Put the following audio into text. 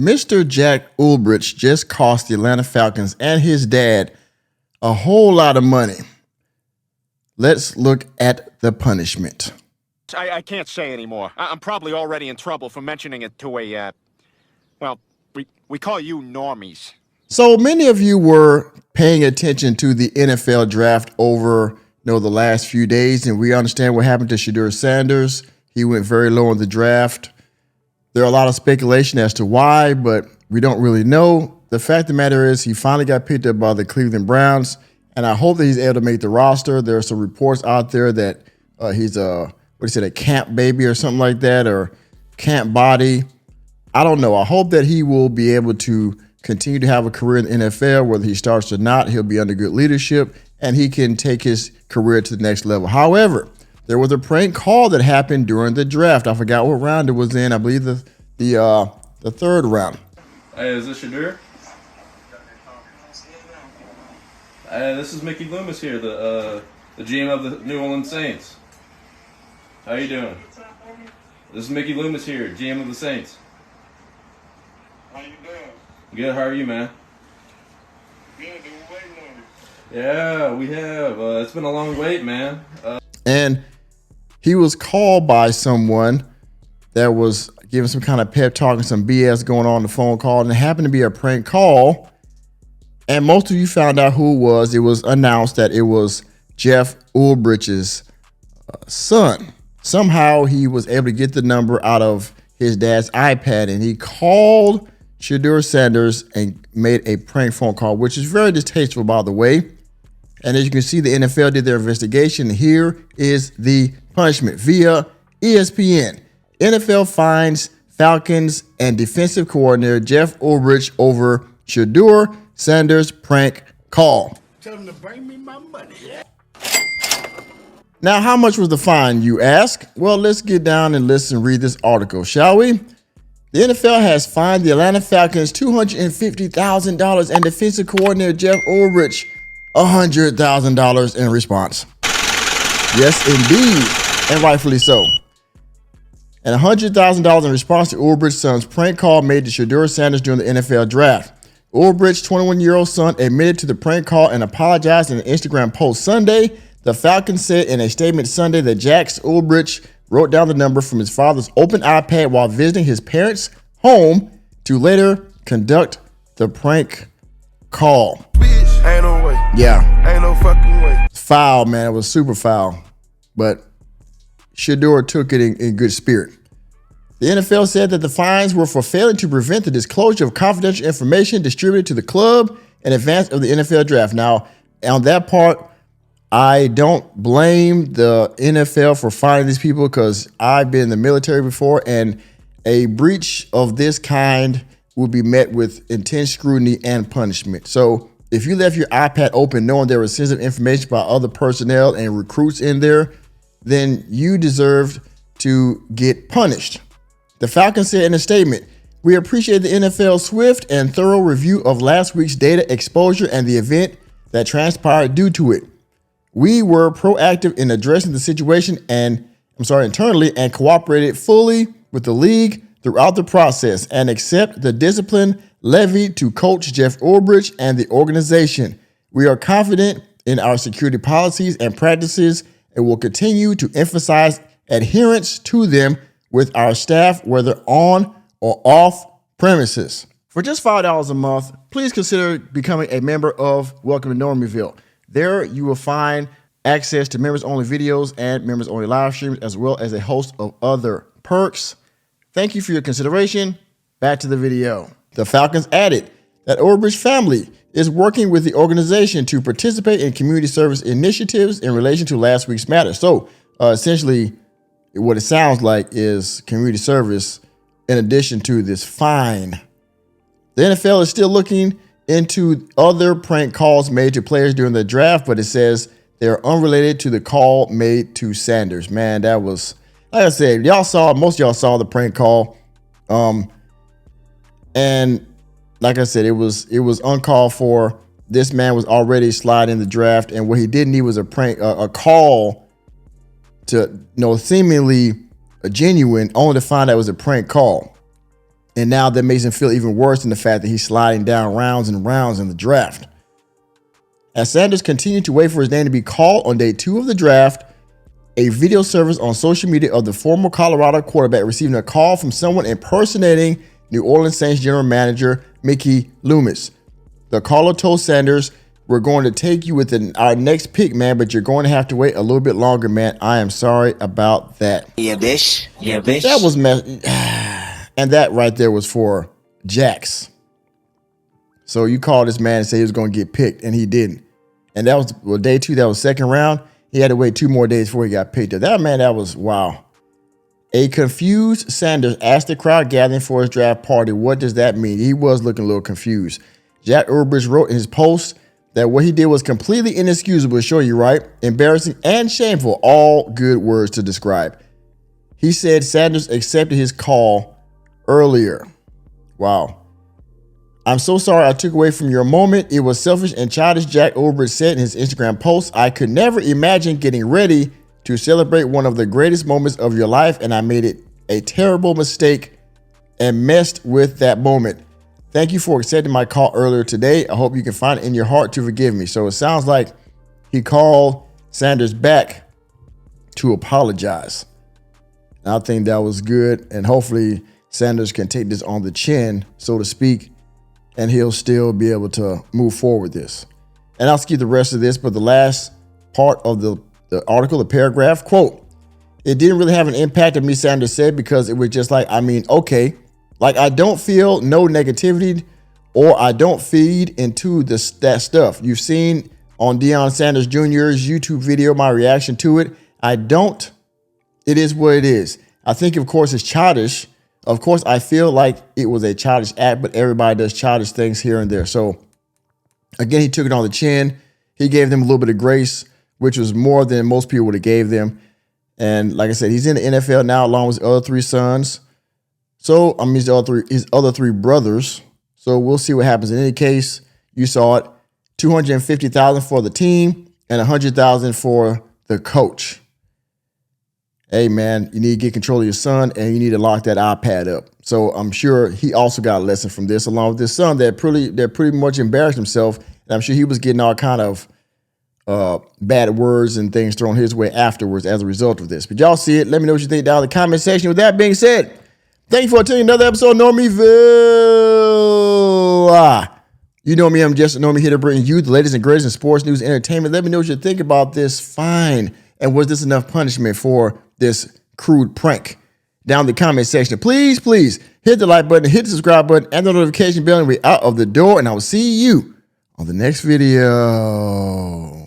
Mr. Jack Ulbrich just cost the Atlanta Falcons and his dad a whole lot of money. Let's look at the punishment. I can't say anymore. I'm probably already in trouble for mentioning it to we call you normies. So many of you were paying attention to the NFL draft over the last few days, and we understand what happened to Shedeur Sanders. He went very low in the draft. There are a lot of speculation as to why, but we don't really know. The fact of the matter is he finally got picked up by the Cleveland Browns, and I hope that he's able to make the roster. There are some reports out there that he's a camp baby or something like that, or camp body. I don't know. I hope that he will be able to continue to have a career in the NFL. Whether he starts or not, he'll be under good leadership, and he can take his career to the next level. However, there was a prank call that happened during the draft. I forgot what round it was in. I believe the third round. Hey, is this Shedeur? Hey, this is Mickey Loomis here, the GM of the New Orleans Saints. How you doing? This is Mickey Loomis here, GM of the Saints. How you doing? Good, how are you, man? Good, been waiting on you. Yeah, we have. It's been a long wait, man. And he was called by someone that was giving some kind of pep talk and some BS going on the phone call, and it happened to be a prank call. And most of you found out who it was. It was announced that it was Jeff Ulbrich's son. Somehow he was able to get the number out of his dad's iPad, and he called Shedeur Sanders and made a prank phone call, which is very distasteful, by the way. And as you can see, the NFL did their investigation. Here is the punishment via ESPN. NFL fines Falcons and defensive coordinator Jeff Ulbrich over Shedeur Sanders prank call. Tell them to bring me my money. Now, how much was the fine, you ask? Well, let's get down and listen and read this article, shall we? The NFL has fined the Atlanta Falcons $250,000 and defensive coordinator Jeff Ulbrich $100,000 in response. Yes, indeed, and rightfully so. And $100,000 in response to Ulbrich's son's prank call made to Shedeur Sanders during the NFL draft. Ulbrich's 21-year-old son admitted to the prank call and apologized in an Instagram post Sunday. The Falcons said in a statement Sunday that Jack Ulbrich wrote down the number from his father's open iPad while visiting his parents' home to later conduct the prank call. Bitch, ain't no way. Yeah. Ain't no fucking way. Foul, man. It was super foul. But Shedeur took it in good spirit. The NFL said that the fines were for failing to prevent the disclosure of confidential information distributed to the club in advance of the NFL draft. Now, on that part, I don't blame the NFL for fining these people because I've been in the military before, and a breach of this kind would be met with intense scrutiny and punishment. So if you left your iPad open knowing there was sensitive information about other personnel and recruits in there, then you deserved to get punished. The Falcons said in a statement, "We appreciate the NFL's swift and thorough review of last week's data exposure and the event that transpired due to it. We were proactive in addressing the situation internally and cooperated fully with the league throughout the process and accept the discipline levied to Coach Jeff Ulbrich and the organization. We are confident in our security policies and practices and will continue to emphasize adherence to them with our staff, whether on or off premises." For just $5 a month, please consider becoming a member of Welcome to Normieville. There you will find access to members-only videos and members-only live streams, as well as a host of other perks. Thank you for your consideration. Back to the video. The Falcons added that Ulbrich family is working with the organization to participate in community service initiatives in relation to last week's matter. So essentially, what it sounds like is community service in addition to this fine. The NFL is still looking into other prank calls made to players during the draft, but it says they're unrelated to the call made to Sanders. Man, that was, like I said, most of y'all saw the prank call. And like I said, it was uncalled for. This man was already sliding the draft, and what he didn't need was a call to seemingly a genuine, only to find out it was a prank call. And now that makes him feel even worse than the fact that he's sliding down rounds and rounds in the draft. As Sanders continued to wait for his name to be called on day 2 of the draft, a video service on social media of the former Colorado quarterback receiving a call from someone impersonating New Orleans Saints general manager Mickey Loomis. The caller told Sanders, "We're going to take you with our next pick, man, but you're going to have to wait a little bit longer, man. I am sorry about that." Yeah, bitch. Yeah, bitch. That was and that right there was for Jax. So you called this man and said he was going to get picked, and he didn't. And that was day 2. That was second round. He had to wait 2 more days before he got picked up. That was wow. A confused Sanders asked the crowd gathering for his draft party, "What does that mean?" He was looking a little confused. Jack Urbridge wrote in his post that what he did was completely inexcusable. Sure, you're right. Embarrassing and shameful. All good words to describe. He said Sanders accepted his call earlier. Wow. "I'm so sorry I took away from your moment. It was selfish and childish," Jack Urbridge said in his Instagram post. "I could never imagine getting ready to celebrate one of the greatest moments of your life, and I made it a terrible mistake and messed with that moment. Thank you for accepting my call earlier today. I hope you can find it in your heart to forgive me." So it sounds like he called Sanders back to apologize. And I think that was good. And hopefully Sanders can take this on the chin, so to speak, and he'll still be able to move forward with this. And I'll skip the rest of this, but the last part of the article, the paragraph, quote, "It didn't really have an impact on me," Sanders said, "because it was just like, okay. Like, I don't feel no negativity, or I don't feed into that stuff. You've seen on Deion Sanders Jr.'s YouTube video my reaction to it. I don't. It is what it is. I think, of course, it's childish. Of course, I feel like it was a childish act, but everybody does childish things here and there." So, again, he took it on the chin. He gave them a little bit of grace, which was more than most people would have gave them. And like I said, he's in the NFL now along with his other 3 sons. So, his other three brothers. So we'll see what happens. In any case, you saw it, $250,000 for the team and $100,000 for the coach. Hey man, you need to get control of your son, and you need to lock that iPad up. So I'm sure he also got a lesson from this, along with his son that pretty much embarrassed himself. And I'm sure he was getting all kind of bad words and things thrown his way afterwards as a result of this. But y'all see it. Let me know what you think down in the comment section. With that being said, thank you for attending another episode of Normieville. You know me, I'm just a Normie, here to bring you the latest and greatest in sports news and entertainment. Let me know what you think about this fine. And was this enough punishment for this crude prank? Down in the comment section. Please hit the like button, hit the subscribe button, and the notification bell, and we're out of the door. And I will see you on the next video.